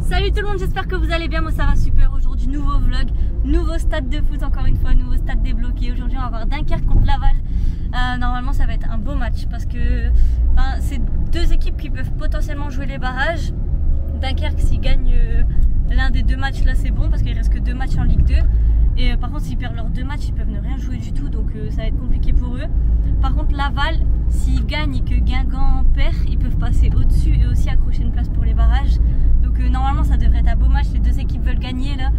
Salut tout le monde, j'espère que vous allez bien, moi ça va super. Aujourd'hui nouveau vlog, nouveau stade de foot encore une fois, nouveau stade débloqué. Aujourd'hui on va voir Dunkerque contre Laval. Normalement ça va être un beau match parce que c'est deux équipes qui peuvent potentiellement jouer les barrages. Dunkerque s'ils gagnent l'un des deux matchs là c'est bon parce qu'il reste que 2 matchs en Ligue 2. Et par contre s'ils perdent leurs 2 matchs ils peuvent ne rien jouer du tout, donc ça va être compliqué pour eux. Par contre Laval, s'ils gagnent et que Guingamp perd, ils peuvent passer au-dessus et aussi accrocher une place pour les barrages. Donc normalement ça devrait être un beau match, les deux équipes veulent gagner là.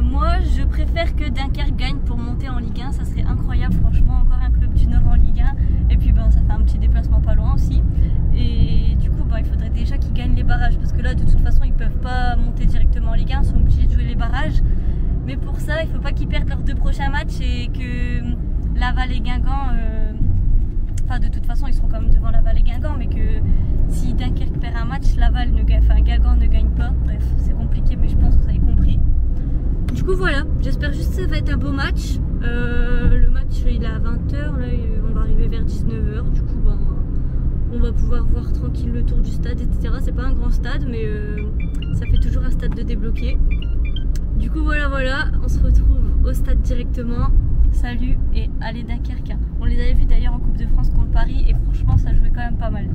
Moi je préfère que Dunkerque gagne pour monter en Ligue 1, ça serait incroyable franchement, encore un club du Nord en Ligue 1. Et puis ça fait un petit déplacement pas loin aussi. Et du coup il faudrait déjà qu'ils gagnent les barrages parce que là de toute façon ils peuvent pas monter directement en Ligue 1, ils sont obligés de jouer les barrages. Mais pour ça il faut pas qu'ils perdent leurs 2 prochains matchs et que Laval et Guingamp, de toute façon ils seront quand même devant Laval et Guingamp, mais que si Dunkerque perd un match, Guingamp ne gagne pas. Bref, c'est compliqué, mais je pense que vous avez compris. Du coup voilà, j'espère juste que ça va être un beau match. Le match il est à 20h, là on va arriver vers 19h, du coup on va pouvoir voir tranquille le tour du stade, etc. C'est pas un grand stade, mais ça fait toujours un stade de débloqué. Du coup voilà, on se retrouve au stade directement. Salut et allez Dunkerque. On les avait vus d'ailleurs en Coupe de France contre Paris et franchement ça jouait quand même pas mal.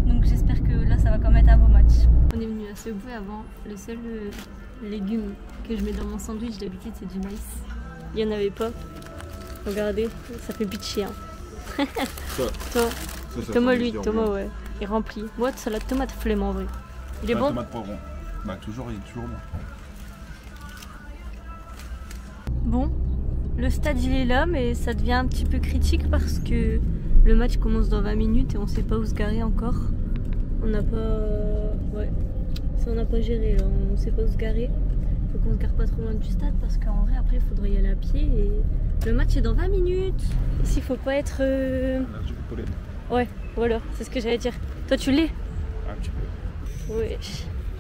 Donc j'espère que là ça va quand même être un beau match. On est venu à Subway avant. Le seul légume que je mets dans mon sandwich d'habitude c'est du maïs. Il n'y en avait pas. Regardez, ça fait pitcher. Hein. Thomas lui, Thomas ouais. Il remplit. Moi c'est la tomate flemme en vrai. Il est bon. Tomate poivron. Toujours, il est toujours bon. Bon. Le stade il est là, mais ça devient un petit peu critique parce que le match commence dans 20 minutes et on sait pas où se garer encore. On n'a pas... on n'a pas géré là, on sait pas où se garer. Faut qu'on se gare pas trop loin du stade parce qu'en vrai après il faudrait y aller à pied et le match est dans 20 minutes. Ici faut pas être... Ouais, voilà, c'est ce que j'allais dire. Toi tu l'es? Un petit peu. Ouais,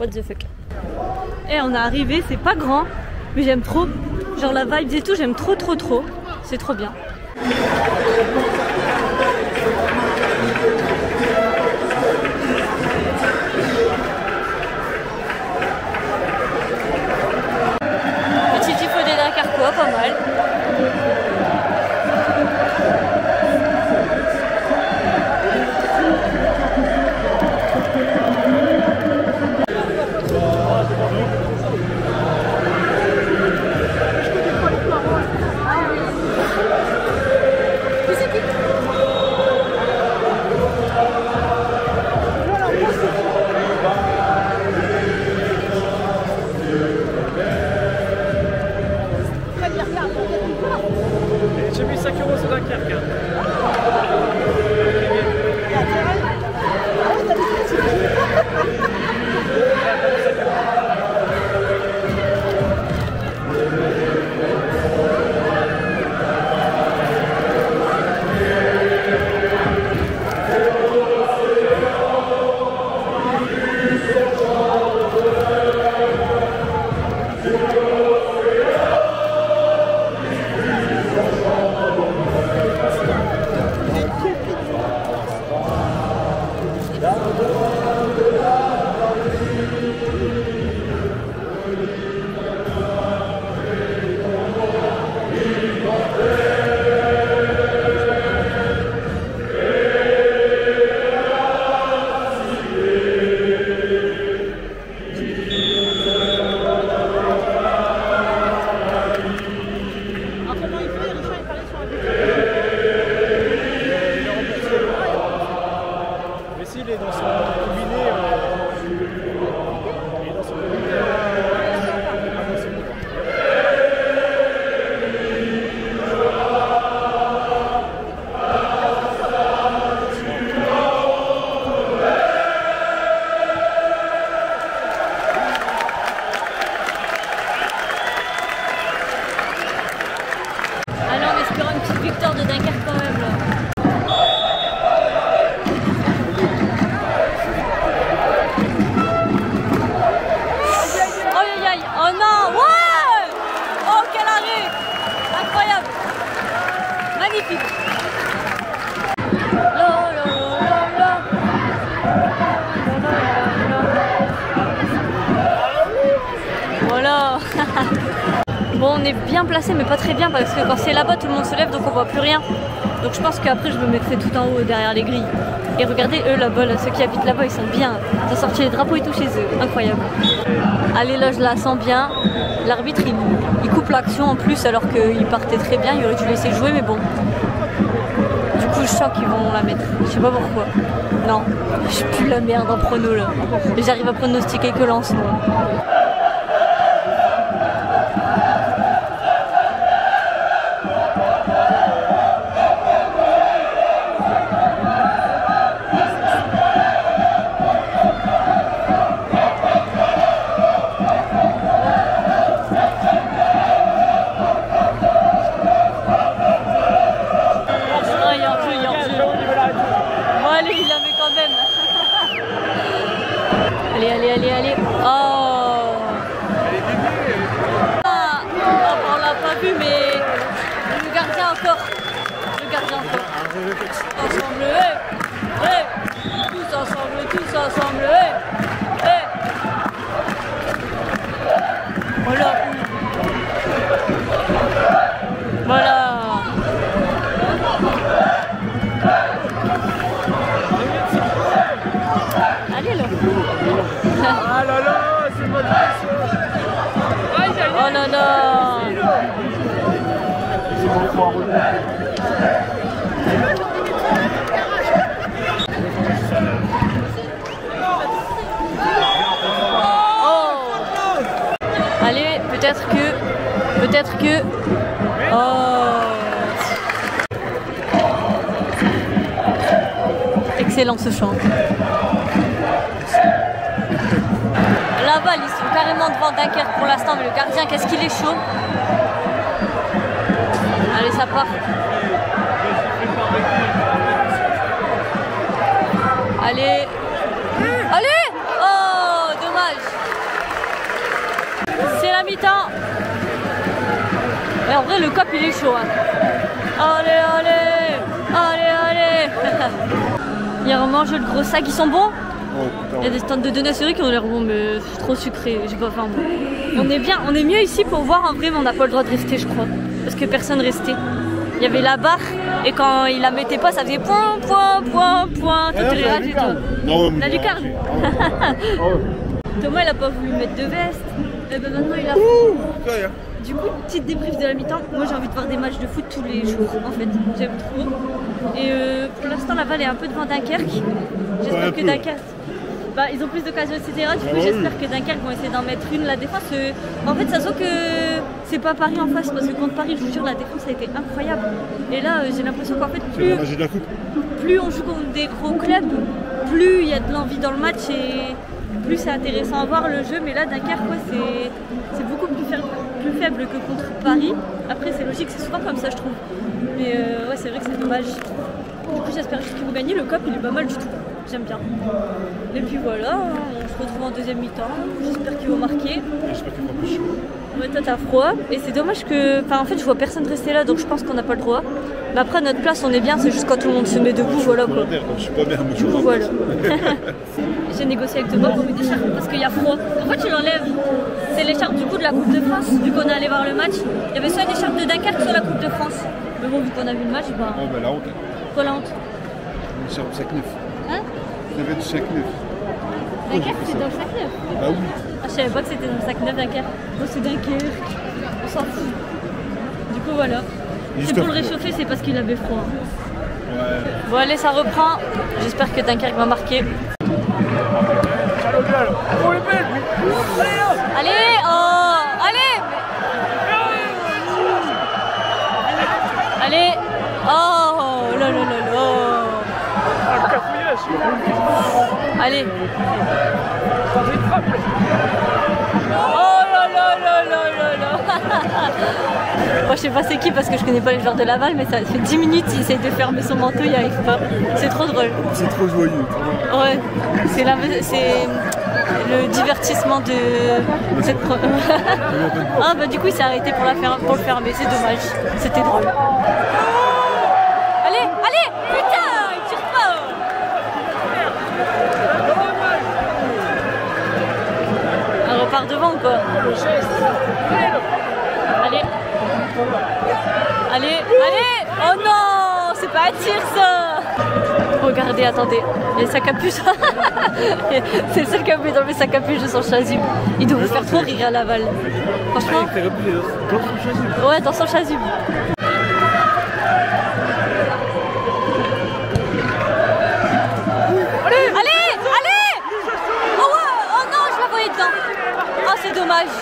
what the fuck. Et on est arrivé, c'est pas grand, mais j'aime trop. Genre la vibe et tout, j'aime trop. C'est trop bien. Petit tifo des Dunkerquois, pas mal. Bon, on est bien placé, mais pas très bien parce que quand c'est là-bas, tout le monde se lève donc on voit plus rien. Donc je pense qu'après, je me mettrai tout en haut derrière les grilles. Et regardez, eux là-bas, là, ceux qui habitent là-bas, ils sont bien. Ils ont sorti les drapeaux et tout chez eux. Incroyable. Allez, là, je la sens bien. L'arbitre, il coupe l'action en plus alors qu'il partait très bien. Il aurait dû laisser jouer, mais bon. Du coup, je sens qu'ils vont la mettre. Je sais pas pourquoi. Non, je suis plus la merde en prono là. J'arrive à pronostiquer que lance, moi. Allez, allez, allez, allez. Oh, ah, on l'a pas vu, mais le gardien encore. Le gardien encore. Ensemble, tous ensemble, tous ensemble, Voilà. Voilà. Allez là. Ah là là, c'est pas pression. Oh là là. Oh. Allez, peut-être que. Oh. Excellent ce chant. Laval, ils sont carrément devant Dunkerque pour l'instant, mais le gardien, qu'est-ce qu'il est chaud. Allez, ça part. Allez. Allez. Oh, dommage. C'est la mi-temps. Mais en vrai, le cop, il est chaud. Hein. Allez, allez. Allez, allez. Il y a vraiment le gros sac, ils sont bons. Il y a des stands de donuts qui ont l'air bons, mais c'est trop sucré, j'ai pas faim. On est bien, on est mieux ici pour voir en vrai, mais on n'a pas le droit de rester, je crois. Parce que personne restait. Il y avait la barre, et quand il la mettait pas, ça faisait point, point, point, point. Toutes les rats et tout. La lucarne. Thomas, il a pas voulu mettre de veste. Et ben maintenant, il a. Du coup, petite débrief de la mi-temps. Moi, j'ai envie de voir des matchs de foot tous les jours, en fait. J'aime trop. Et pour l'instant, Laval est un peu devant Dunkerque. J'espère que Dunkerque. Bah, ils ont plus d'occasions, etc. Du coup, j'espère que Dunkerque vont essayer d'en mettre une. La défense, en fait, ça se voit que c'est pas Paris en face, parce que contre Paris, je vous jure, la défense a été incroyable. Et là, j'ai l'impression qu'en fait, plus on joue contre des gros clubs, plus il y a de l'envie dans le match et plus c'est intéressant à voir le jeu. Mais là, Dunkerque, ouais, c'est beaucoup plus faible que contre Paris. Après, c'est logique, c'est souvent comme ça, je trouve. Mais ouais, c'est vrai que c'est dommage. Du coup, j'espère juste qu'ils vont gagner. Le COP, il est pas mal du tout. J'aime bien. Et puis voilà, on se retrouve en deuxième mi-temps. J'espère qu'ils vont marquer. J'espère qu'il va plus chaud. Ouais, toi, t'as froid. Et c'est dommage que. Enfin, en fait, je vois personne rester là, donc je pense qu'on n'a pas le droit. Mais après, à notre place, on est bien. C'est juste quand tout le monde se met debout, voilà quoi. Je suis pas bien, mais je vois. Voilà. J'ai négocié avec Thomas pour mettre des écharpes parce qu'il y a froid. En fait, tu l'enlèves. C'est l'écharpe du coup de la Coupe de France. Vu qu'on est allé voir le match, il y avait soit l'écharpe de Dunkerque, soit la Coupe de France. Mais bon, vu qu'on a vu le match, bah. Oh, bah la honte. Quoi la honte? L'écharpe 5-9. Hein? Ça va être 5-9. Dunkerque, c'est dans le 5-9. Bah oui. Ah, je savais pas que c'était dans le 5-9 Dunkerque. Bon, c'est Dunkerque. On s'en fout. Du coup, voilà. C'est pour le réchauffer, c'est parce qu'il avait froid. Ouais. Bon, allez, ça reprend. J'espère que Dunkerque va marquer. Allez, oh, allez. Allez, oh, là là là là. Allez. Oh là là là là là là. Moi, je sais pas c'est qui parce que je connais pas les joueurs de Laval, mais ça fait 10 minutes il essaye de fermer son manteau, il n'y arrive pas. C'est trop drôle. C'est trop joyeux. Ouais, c'est le divertissement de cette Ah bah du coup il s'est arrêté pour le fermer, c'est dommage. C'était drôle. Allez, allez, putain, il tire pas. On repart devant ou quoi? Allez. Allez, allez. Oh non, c'est pas un tir ça. Regardez, attendez, il y a sa capuche. C'est le seul qui a oublié d'enlever sa capuche de son chasuble. Il doit vous faire trop rire à Laval. Franchement. Ouais, dans son chasuble. Allez, allez. Oh, ouais. Oh non, je la voyais dedans. Oh, c'est dommage.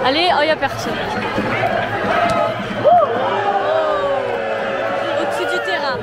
Allez, oh, il n'y a personne. Au-dessus du terrain.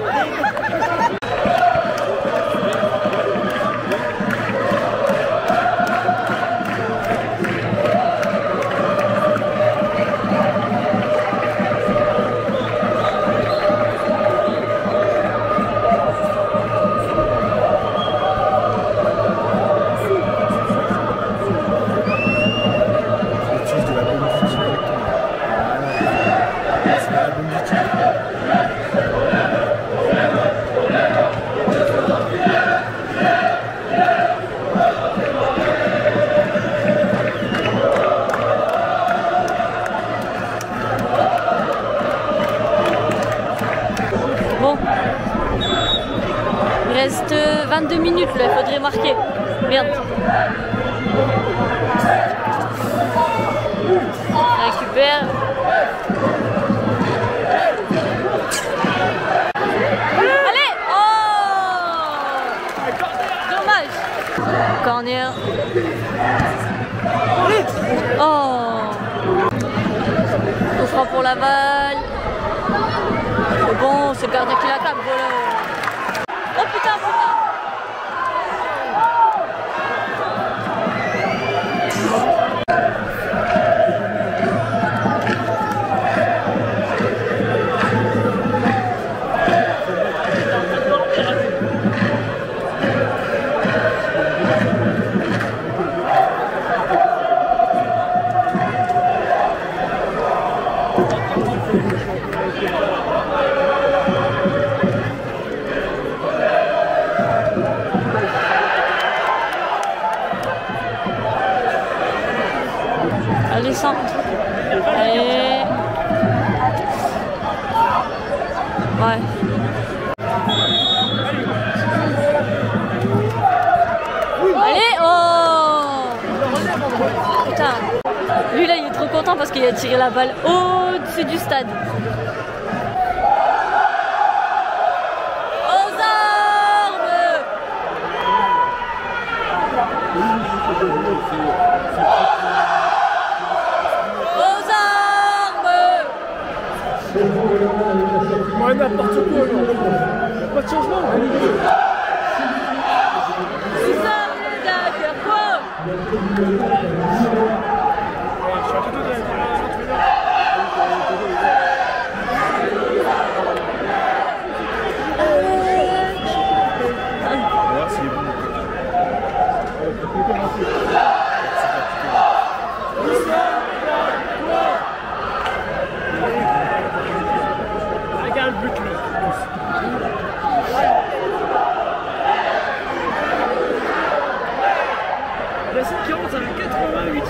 Bon, il reste 22 minutes là, il faudrait marquer. Merde. On récupère. Allez! Oh! Dommage. Corner. Oh! On fera pour Laval. C'est bon, c'est le gardien qui la tape, voilà. Oh putain, putain! Allez, centre. Allez. Ouais. Allez, oh! Putain. Lui là, il est trop content parce qu'il a tiré la balle au-dessus du stade. Aux armes! Ouais, n'importe quoi, pas de changement. C'est ça, d'accord, quoi? Regarde le but là. La 740, ça fait 88e.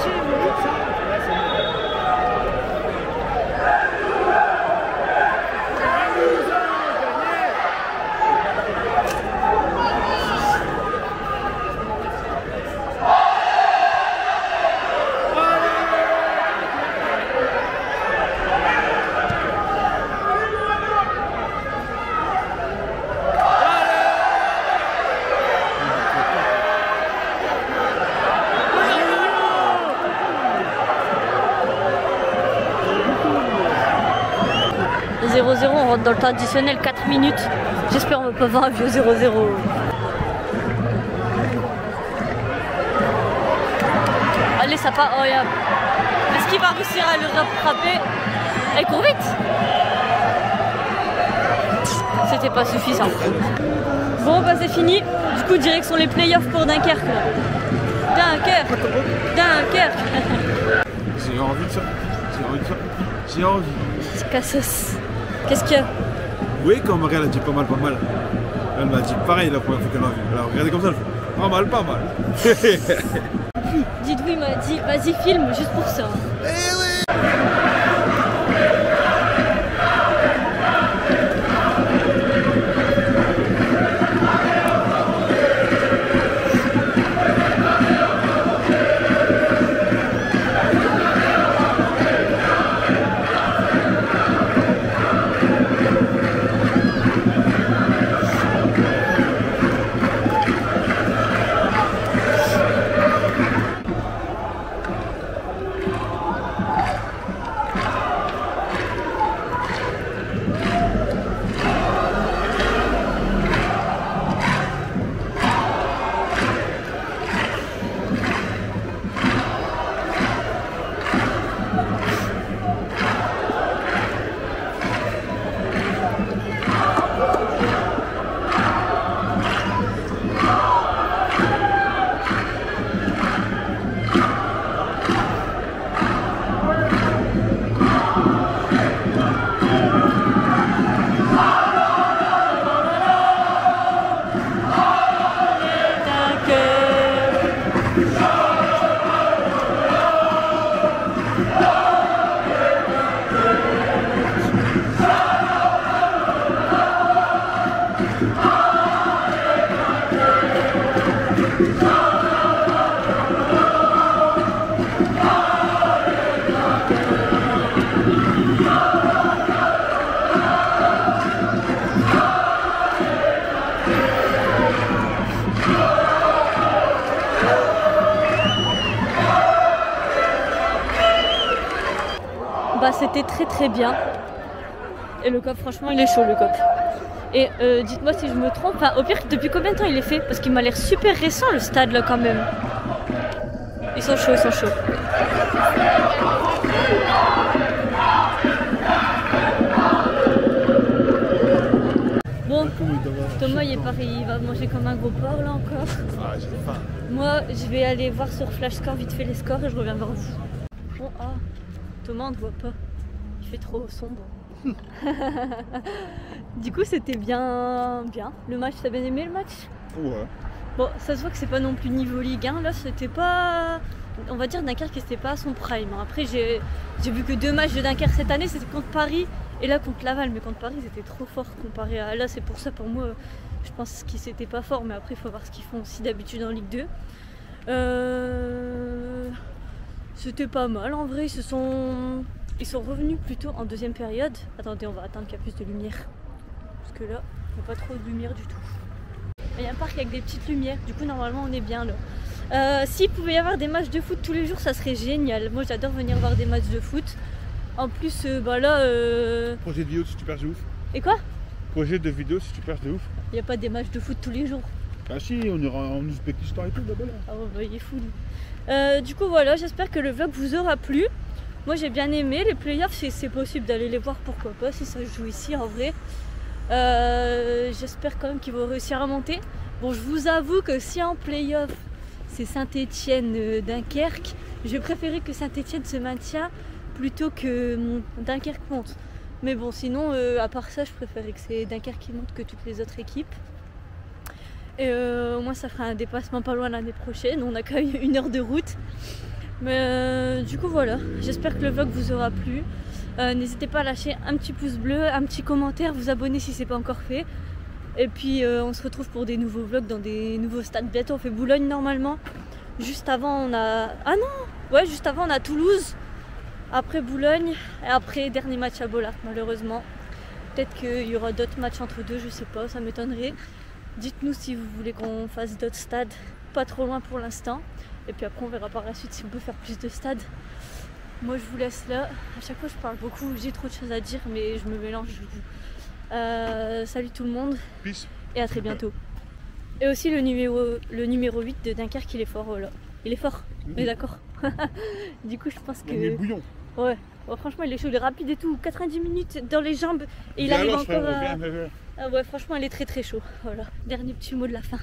On rentre dans le temps additionnel, 4 minutes. J'espère qu'on va pas voir un vieux 0-0. Allez, ça part. Oh, yeah. Est-ce qu'il va réussir à le rattraper? Elle court vite. C'était pas suffisant. Bon, bah c'est fini. Du coup, direction les playoffs pour Dunkerque. Dunkerque. J'ai envie de faire. J'ai envie. C'est cassos. Qu'est-ce qu'il y a? Oui, quand Marie elle a dit pas mal. Elle m'a dit pareil la première fois qu'elle m'a vu. Alors regardez comme ça, elle fait. Pas mal, pas mal. Dites-vous, il m'a dit, vas-y filme juste pour ça. Bah c'était très bien. Et le cop, franchement il est chaud le cop. Et dites-moi si je me trompe, enfin, au pire depuis combien de temps il est fait? Parce qu'il m'a l'air super récent le stade là quand même. Ils sont chauds, ils sont chauds. Bon, Thomas il est pareil, il va manger comme un gros porc là encore. Ah, j'ai faim. Moi je vais aller voir sur Flash Score vite fait les scores et je reviens vers vous. Bon, ah, Thomas on ne voit pas, il fait trop sombre. Du coup c'était bien. Le match, t'as bien aimé le match? Ouais. Bon, ça se voit que c'est pas non plus niveau Ligue 1, là c'était pas... On va dire Dunkerque c'était pas à son prime. Après j'ai vu que 2 matchs de Dunkerque cette année, c'était contre Paris et là contre Laval, mais contre Paris c'était trop fort comparé à là, c'est pour ça pour moi je pense qu'ils c'était pas fort, mais après il faut voir ce qu'ils font aussi d'habitude en Ligue 2. C'était pas mal en vrai, ils sont revenus plutôt en deuxième période. Attendez, on va attendre qu'il y a plus de lumière. Parce que là, il n'y a pas trop de lumière du tout. Il y a un parc avec des petites lumières, du coup normalement on est bien là. S'il pouvait y avoir des matchs de foot tous les jours, ça serait génial. Moi j'adore venir voir des matchs de foot. En plus, bah là... Projet de vidéo si tu perds de ouf. Et quoi? Projet de vidéo si tu perds de ouf. Il n'y a pas des matchs de foot tous les jours. Ah si, on ira en Ouzbékistan et tout là-bas là. Ah ouais, bah il est fou lui. Du coup voilà, j'espère que le vlog vous aura plu. Moi j'ai bien aimé les playoffs, si c'est possible d'aller les voir, pourquoi pas, si ça se joue ici en vrai. J'espère quand même qu'ils vont réussir à monter. Bon, je vous avoue que si en playoff c'est Saint-Etienne Dunkerque, je vais préférer que Saint-Etienne se maintienne plutôt que Dunkerque monte. Mais bon, sinon à part ça, je préférais que c'est Dunkerque qui monte que toutes les autres équipes. Et au moins ça fera un dépassement pas loin l'année prochaine. On a quand même 1 heure de route. Mais du coup voilà, j'espère que le vlog vous aura plu. N'hésitez pas à lâcher un petit pouce bleu, un petit commentaire, vous abonner si c'est pas encore fait. Et puis on se retrouve pour des nouveaux vlogs dans des nouveaux stades. Bientôt on fait Boulogne normalement. Juste avant on a... Ah non! Ouais, juste avant on a Toulouse. Après Boulogne. Et après dernier match à Bollard malheureusement. Peut-être qu'il y aura d'autres matchs entre deux, je sais pas, ça m'étonnerait. Dites-nous si vous voulez qu'on fasse d'autres stades. Pas trop loin pour l'instant. Et puis après on verra par la suite si on peut faire plus de stades. Moi je vous laisse là. À chaque fois je parle beaucoup, j'ai trop de choses à dire mais je me mélange. Salut tout le monde. Peace. Et à très bientôt. Et aussi le numéro 8 de Dunkerque, il est fort là. Il est fort, on est d'accord. Du coup je pense que... Il est bouillon. Ouais, bon, franchement il est chaud, il est rapide et tout. 90 minutes dans les jambes et il arrive encore à... Ah ouais, franchement il est très chaud. Voilà, dernier petit mot de la fin.